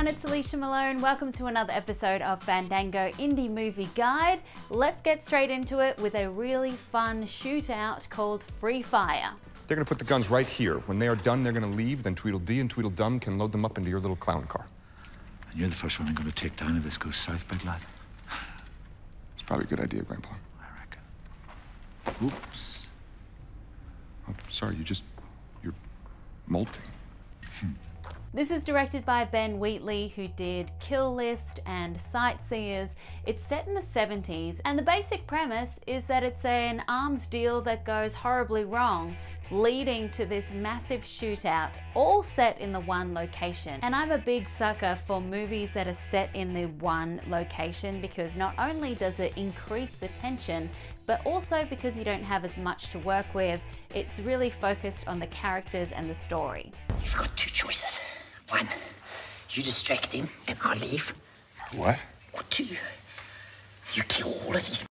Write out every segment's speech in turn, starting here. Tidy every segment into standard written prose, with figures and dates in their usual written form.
everyone, it's Alicia Malone. Welcome to another episode of Fandango Indie Movie Guide. Let's get straight into it with a really fun shootout called Free Fire. They're gonna put the guns right here. When they are done, they're gonna leave, then Tweedledee and Tweedledum can load them up into your little clown car. And you're the first one I'm gonna take down if this goes south, big lad. It's probably a good idea, Grandpa. I reckon. Oops. Oh, sorry, you're molting. This is directed by Ben Wheatley, who did Kill List and Sightseers. It's set in the 70s, and the basic premise is that it's an arms deal that goes horribly wrong, leading to this massive shootout, all set in the one location. And I'm a big sucker for movies that are set in the one location, because not only does it increase the tension, but also because you don't have as much to work with, it's really focused on the characters and the story. You've got two choices. One, you distract them and I leave. What? Or two, you kill all of these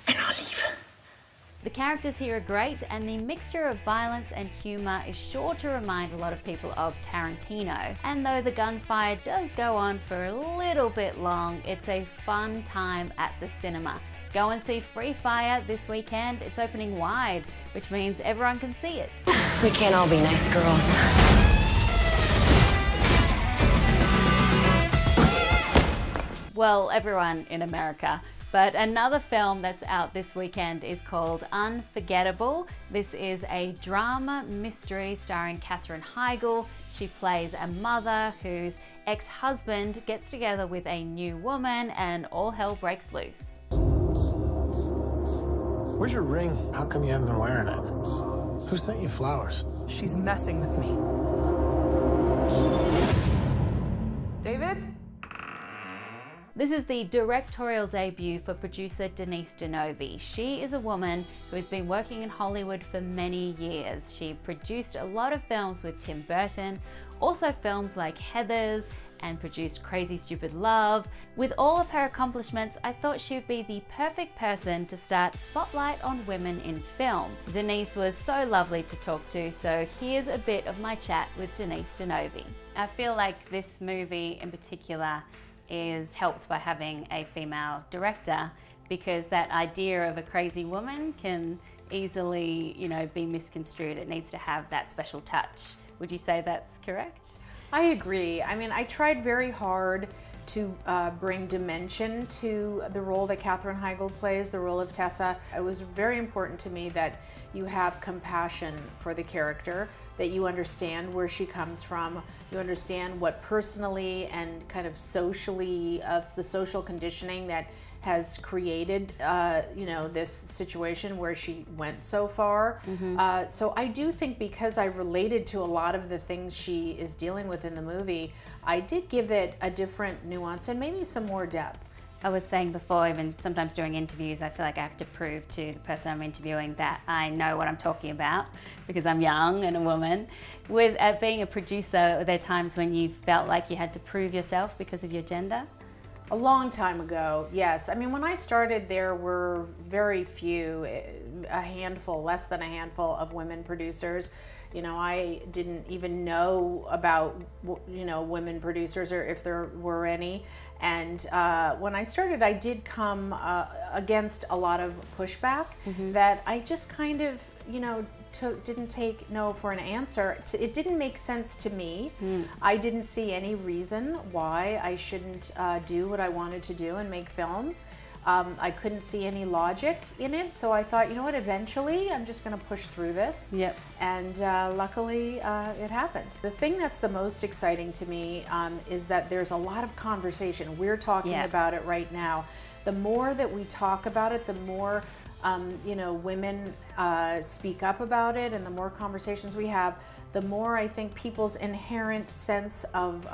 and I leave. The characters here are great, and the mixture of violence and humour is sure to remind a lot of people of Tarantino. And though the gunfire does go on for a little bit long, it's a fun time at the cinema. Go and see Free Fire this weekend. It's opening wide, which means everyone can see it. We can't all be nice girls. Well, everyone in America. But another film that's out this weekend is called Unforgettable. This is a drama mystery starring Katherine Heigl. She plays a mother whose ex-husband gets together with a new woman and all hell breaks loose. Where's your ring? How come you haven't been wearing it? Who sent you flowers? She's messing with me. David? This is the directorial debut for producer Denise Di Novi. She is a woman who has been working in Hollywood for many years. She produced a lot of films with Tim Burton, also films like Heathers, and produced Crazy Stupid Love. With all of her accomplishments, I thought she would be the perfect person to start Spotlight on Women in Film. Denise was so lovely to talk to, so here's a bit of my chat with Denise Di Novi. I feel like this movie in particular is helped by having a female director, because that idea of a crazy woman can easily, be misconstrued. It needs to have that special touch. Would you say that's correct? I agree. I mean, I tried very hard to bring dimension to the role that Katherine Heigl plays, the role of Tessa. It was very important to me that you have compassion for the character, that you understand where she comes from, you understand what personally and kind of socially, the social conditioning that has created, this situation where she went so far. So I do think, because I related to a lot of the things she is dealing with in the movie, I did give it a different nuance and maybe some more depth. I was saying before, even sometimes doing interviews, I feel like I have to prove to the person I'm interviewing that I know what I'm talking about, because I'm young and a woman. With being a producer, were there times when you felt like you had to prove yourself because of your gender? A long time ago, yes. I mean, when I started, there were very few, a handful, less than a handful of women producers. I didn't even know about, women producers, or if there were any. And when I started, I did come against a lot of pushback that I just kind of, didn't take no for an answer. It didn't make sense to me. I didn't see any reason why I shouldn't do what I wanted to do and make films. I couldn't see any logic in it, so I thought, eventually I'm just going to push through this. Yep. And luckily it happened. The thing that's the most exciting to me is that there's a lot of conversation. We're talking about it right now. The more that we talk about it, the more women speak up about it, and the more conversations we have, the more I think people's inherent sense of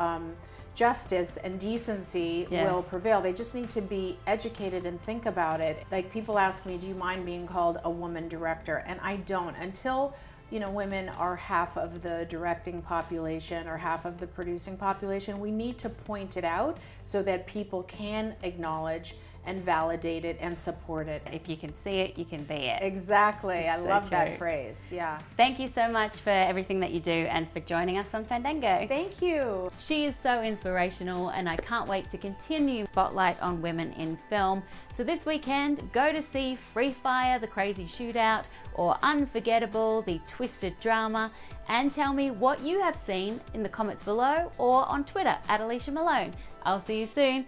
justice and decency will prevail. They just need to be educated and think about it. Like, people ask me, do you mind being called a woman director? And I don't. Until women are half of the directing population or half of the producing population, we need to point it out so that people can acknowledge and validate it and support it. If you can see it, you can be it. Exactly. I So love that true. phrase. Yeah. Thank you so much for everything that you do and for joining us on Fandango. Thank you. She is so inspirational, and I can't wait to continue spotlight on women in film. So this weekend, go to see Free Fire, the crazy shootout, or Unforgettable, the twisted drama, and tell me what you have seen in the comments below or on Twitter @Alicia Malone. I'll see you soon.